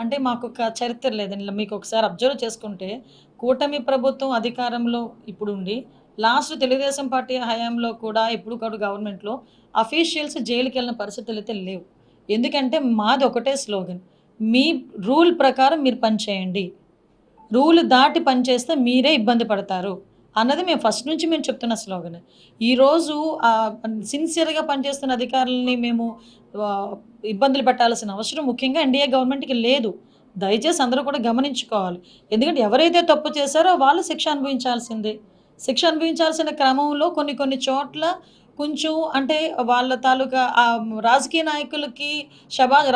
అంటే మాకొక చరిత్ర లేదండి. మీకు ఒకసారి అబ్జర్వ్ చేసుకుంటే, కూటమి ప్రభుత్వం అధికారంలో ఇప్పుడుండి, లాస్ట్ తెలుగుదేశం పార్టీ హయాంలో కూడా ఇప్పుడు కూడా గవర్నమెంట్‌లో అఫీషియల్స్ జైలుకెళ్ళిన పరిస్థితులైతే లేవు. ఎందుకంటే మాది ఒకటే స్లోగన్. మీ రూల్ ప్రకారం మీరు పని చేయండి. రూల్ దాటి పనిచేస్తే మీరే ఇబ్బంది పడతారు అన్నది మేము ఫస్ట్ నుంచి మేము చెప్తున్న స్లోగన్. ఈరోజు సిన్సియర్‌గా పనిచేస్తున్న అధికారులని మేము ఆహ్, ఇబ్బందులు పెట్టాల్సిన అవసరం ముఖ్యంగా ఎన్‌డీఏ గవర్నమెంట్‌కి లేదు. దయచేసి అందరూ కూడా గమనించుకోవాలి. ఎందుకంటే ఎవరైతే తప్పు చేశారో వాళ్ళు శిక్ష అనుభవించాల్సిందే. శిక్ష అనుభవించాల్సిన క్రమంలో కొన్ని కొన్ని చోట్ల కొంచెం అంటే వాళ్ళ తాలూకా రాజకీయ నాయకులకి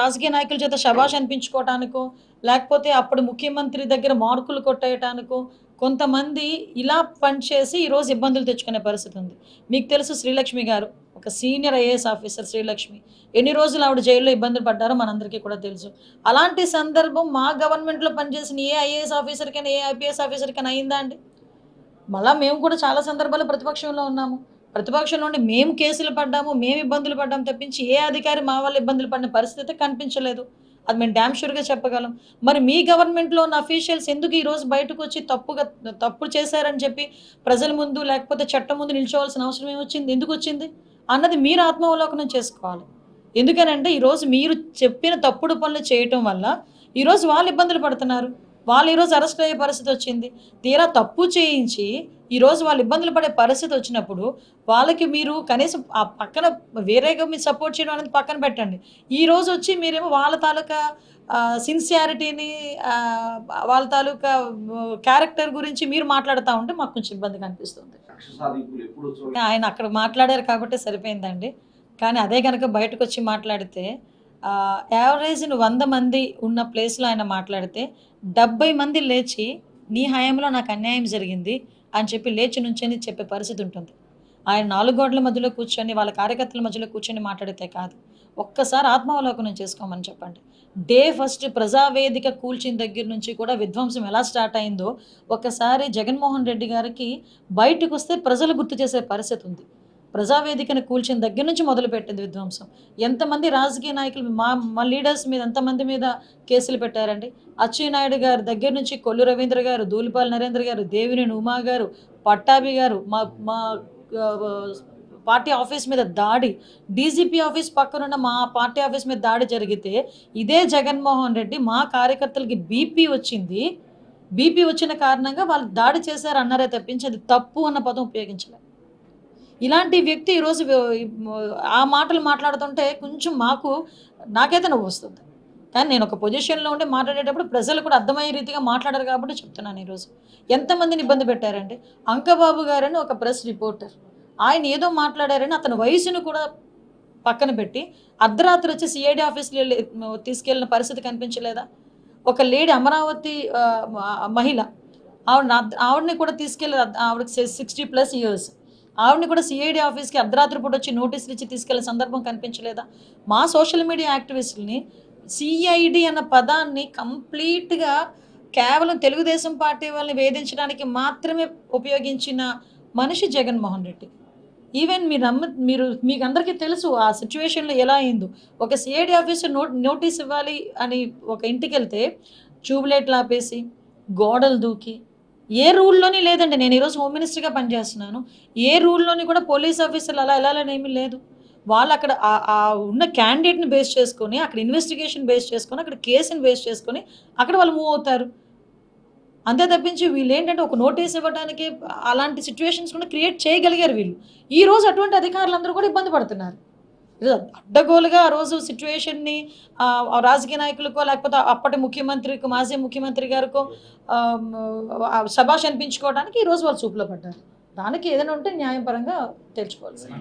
రాజకీయ నాయకుల చేత శభాష్ అనిపించుకోవటానికో, లేకపోతే అప్పుడు ముఖ్యమంత్రి దగ్గర మార్కులు కొట్టేయటానికో కొంతమంది ఇలా పనిచేసి ఈరోజు ఇబ్బందులు తెచ్చుకునే పరిస్థితి ఉంది. మీకు తెలుసు శ్రీలక్ష్మి గారు ఒక సీనియర్ ఐఏఎస్ ఆఫీసర్ శ్రీలక్ష్మి. ఎన్ని రోజులు ఆవిడ జైల్లో ఇబ్బందులు పడ్డారో మనందరికీ కూడా తెలుసు. అలాంటి సందర్భం మా గవర్నమెంట్‌లో పనిచేసిన ఏ ఐఏఎస్ ఆఫీసర్‌కైనా, ఏ ఐపీఎస్ ఆఫీసర్‌కైనా అయిందా అండి? మళ్ళా మేము కూడా చాలా సందర్భాల్లో ప్రతిపక్షంలో ఉన్నాము. ప్రతిపక్షంలో ఉండి మేము కేసులు పడ్డాము, మేము ఇబ్బందులు పడ్డాము తప్పించి ఏ అధికారి మా వల్ల ఇబ్బందులు పడిన పరిస్థితి కనిపించలేదు. అది మేము డామ్ షూర్‌గా చెప్పగలం. మరి మీ గవర్నమెంట్‌లో ఉన్న అఫీషియల్స్ ఎందుకు ఈరోజు బయటకొచ్చి తప్పు చేశారని చెప్పి ప్రజల ముందు లేకపోతే చట్టం ముందు నిల్చోవాల్సిన అవసరం ఏమొచ్చింది? ఎందుకొచ్చింది? అన్నది మీరు ఆత్మావలోకనం చేసుకోవాలి. ఎందుకనంటే ఈరోజు మీరు చెప్పిన తప్పుడు పనులు చేయటం వల్ల ఈరోజు వాళ్ళు ఇబ్బందులు పడుతున్నారు. వాళ్ళు ఈరోజు అరెస్ట్ అయ్యే పరిస్థితి వచ్చింది. తీరా తప్పు చేయించి ఈరోజు వాళ్ళు ఇబ్బందులు పడే పరిస్థితి వచ్చినప్పుడు వాళ్ళకి మీరు కనీసం ఆ పక్కన వేరేగా మీరు సపోర్ట్ చేయడం అనేది పక్కన పెట్టండి. ఈరోజు వచ్చి మీరేమో వాళ్ళ తాలూకా సిన్సియారిటీని వాళ్ళ తాలూకా క్యారెక్టర్ గురించి మీరు మాట్లాడుతూ ఉంటే మాకు కొంచెం ఇబ్బందిగా అనిపిస్తుంది. ఆయన అక్కడ మాట్లాడారు కాబట్టి సరిపోయిందండి. కానీ అదే గనక బయటకొచ్చి మాట్లాడితే యావరేజ్‌న 100 మంది ఉన్న ప్లేస్‌లో ఆయన మాట్లాడితే 70 మంది లేచి నీ హయాంలో నాకు అన్యాయం జరిగింది అని చెప్పి లేచి నుంచొని చెప్పే పరిస్థితి ఉంటుంది. ఆయన 4 గోడల మధ్యలో కూర్చొని వాళ్ళ కార్యకర్తల మధ్యలో కూర్చొని మాట్లాడితే కాదు. ఒక్కసారి ఆత్మావలోకనం చేసుకోమని చెప్పండి. ఫస్ట్ ప్రజావేదిక కూల్చిన దగ్గర నుంచి కూడా విధ్వంసం ఎలా స్టార్ట్ అయిందో ఒక్కసారి జగన్మోహన్ రెడ్డి గారికి బయటకొస్తే ప్రజలు గుర్తు చేసే పరిస్థితి ఉంది. ప్రజావేదికను కూల్చిన దగ్గర నుంచి మొదలుపెట్టింది విధ్వంసం. ఎంతమంది రాజకీయ నాయకులు మా లీడర్స్ మీద ఎంతమంది మీద కేసులు పెట్టారండి. అచ్చెన్నాయుడు గారి దగ్గర నుంచి కొల్లు రవీంద్ర గారు, ధూళిపాల నరేంద్ర గారు, దేవినేని ఉమా గారు, పట్టాభి గారు, మా మా పార్టీ ఆఫీస్ మీద దాడి, డీజీపీ ఆఫీస్ పక్కనున్న మా పార్టీ ఆఫీస్ మీద దాడి జరిగితే ఇదే జగన్మోహన్ రెడ్డి మా కార్యకర్తలకి బీపీ వచ్చింది. బీపీ వచ్చిన కారణంగా వాళ్ళు దాడి చేశారు అన్నారే తప్పించి అది తప్పు అన్న పదం ఉపయోగించలేదు. ఇలాంటి వ్యక్తి ఈరోజు ఆ మాటలు మాట్లాడుతుంటే కొంచెం నాకైతే నవ్వొస్తుంది. కానీ నేను ఒక పొజిషన్‌లో ఉండి మాట్లాడేటప్పుడు ప్రజలు కూడా అర్థమయ్యే రీతిగా మాట్లాడారు కాబట్టి చెప్తున్నాను ఈరోజు. ఎంతమందిని ఇబ్బంది పెట్టారండి. అంకబాబు గారని ఒక ప్రెస్ రిపోర్టర్. ఆయన ఏదో మాట్లాడారని అతని వయసును కూడా పక్కన పెట్టి అర్ధరాత్రి వచ్చి సీఐడీ ఆఫీస్‌లో తీసుకెళ్ళిన పరిస్థితి కనిపించలేదా? ఒక లేడీ అమరావతి మహిళ ఆవిడని కూడా తీసుకెళ్ళి ఆవిడకి 60+ ఇయర్స్. ఆవిడని కూడా సీఐడీ ఆఫీస్‌కి అర్ధరాత్రి పూట వచ్చి నోటీసులు ఇచ్చి తీసుకెళ్ళిన సందర్భం కనిపించలేదా? మా సోషల్ మీడియా యాక్టివిస్టులని సీఐడీ అన్న పదాన్ని కంప్లీట్‌గా కేవలం తెలుగుదేశం పార్టీ వాళ్ళని వేధించడానికి మాత్రమే ఉపయోగించిన మనిషి జగన్మోహన్ రెడ్డి. ఈవెన్ మీకందరికీ తెలుసు ఆ సిట్యుయేషన్‌లో ఎలా అయిందో. ఒక సీఐడీ ఆఫీసర్ నోటీస్ ఇవ్వాలి అని ఒక ఇంటికెళ్తే ట్యూబ్ లైట్లు ఆపేసి, గోడలు దూకి ఏ రూల్‌లోని లేదండి. నేను ఈరోజు హోమ్ మినిస్టర్‌గా పనిచేస్తున్నాను. ఏ రూల్‌లోని కూడా పోలీస్ ఆఫీసర్లు అలా ఎళ్ళాలని ఏమీ లేదు. వాళ్ళక్కడ ఉన్న క్యాండిడేట్‌ని బేస్ చేసుకొని, అక్కడ ఇన్వెస్టిగేషన్ బేస్ చేసుకొని, అక్కడ కేస్‌ని బేస్ చేసుకొని అక్కడ వాళ్ళు మూవ్ అవుతారు. అంతే తప్పించి వీళ్ళేంటంటే ఒక నోటీస్ ఇవ్వడానికి అలాంటి సిట్యుయేషన్స్ కూడా క్రియేట్ చేయగలిగారు వీళ్ళు. ఈరోజు అటువంటి అధికారులందరూ కూడా ఇబ్బంది పడుతున్నారు. అడ్డగోలుగా ఆ రోజు సిట్యుయేషన్‌ని రాజకీయ నాయకులకో లేకపోతే అప్పటి ముఖ్యమంత్రికో, మాజీ ముఖ్యమంత్రి గారికో శభాష్ అనిపించుకోవడానికి ఈరోజు వాళ్ళు చూపులో పడ్డారు. దానికి ఏదైనా ఉంటే న్యాయపరంగా తేల్చుకోవాల్సిందే.